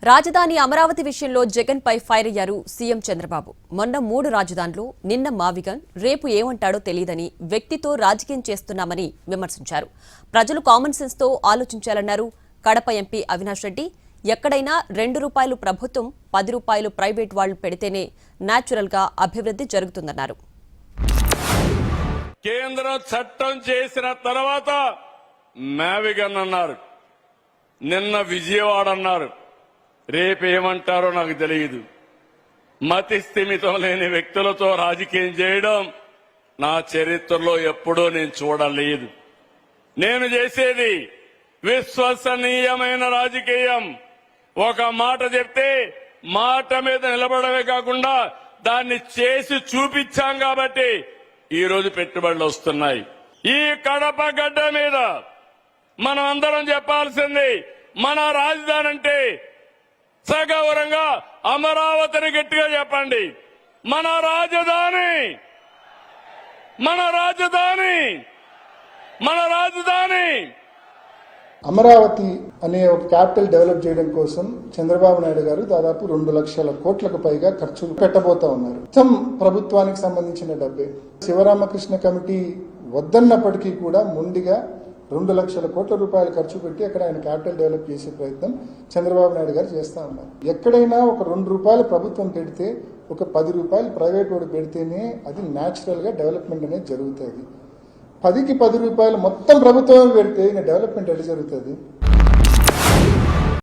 రాజధాని అమరావతి విషయంలో జగన్ పై ఫైర్ అయ్యారు సీఎం చంద్రబాబు. మొన్న 3 రాజధానులు, నిన్న మావిగన్, రేపు ఏమంటాడో తెలియదని వ్యక్తితో రాజకీయం చేస్తున్నామని విమర్శించారు. ప్రజలు కామన్ సెన్స్ తో ఆలోచించాలన్నారు. కడప ఎంపీ అవినాష్ రెడ్డి ఎక్కడైనా ₹2 ప్రభుత్వం, ₹10 ప్రైవేట్ వాళ్లు పెడితేనే నేచురల్ గా అభివృద్ధి జరుగుతుందన్నారు. కేంద్రం చట్టం చేసిన తర్వాత మావిగన్ అన్నారు, నిన్న విజయవాడ అన్నారు, రేపేమంటారో నాకు తెలియదు. మతి స్థిమితం లేని వ్యక్తులతో రాజకీయం చేయడం నా చరిత్రలో ఎప్పుడూ నేను చూడలేదు. నేను చేసేది విశ్వసనీయమైన రాజకీయం. ఒక మాట చెప్తే మాట మీద నిలబడమే కాకుండా దాన్ని చేసి చూపించాం కాబట్టి ఈ రోజు పెట్టుబడులు వస్తున్నాయి. ఈ కడప గడ్డ మీద మనం అందరం చెప్పాల్సింది, మన రాజధాని అంటే సగౌరవంగా అమరావతిని గట్టిగా చెప్పండి. మన రాజధాని, మన రాజధాని, మన రాజధాని. అమరావతి అనే ఒక క్యాపిటల్ డెవలప్ చేయడం కోసం చంద్రబాబు నాయుడు గారు దాదాపు 2 లక్షల కోట్లకు పైగా ఖర్చు పెట్టబోతా ఉన్నారు. మొత్తం ప్రభుత్వానికి సంబంధించిన డబ్బే. శివరామకృష్ణ కమిటీ వద్దన్నప్పటికీ కూడా ముందుగా 2 లక్షల కోట్ల రూపాయలు ఖర్చు పెట్టి అక్కడ ఆయన క్యాపిటల్ డెవలప్ చేసే ప్రయత్నం చంద్రబాబు నాయుడు గారు చేస్తా ఉన్నారు. ఎక్కడైనా ఒక ₹2 ప్రభుత్వం పెడితే, ఒక ₹10 ప్రైవేట్ వాడు పెడితేనే అది న్యాచురల్ గా డెవలప్మెంట్ అనేది జరుగుతుంది. 10కి ₹10 మొత్తం ప్రభుత్వం పెడితే డెవలప్మెంట్ ఎట్లా జరుగుతుంది?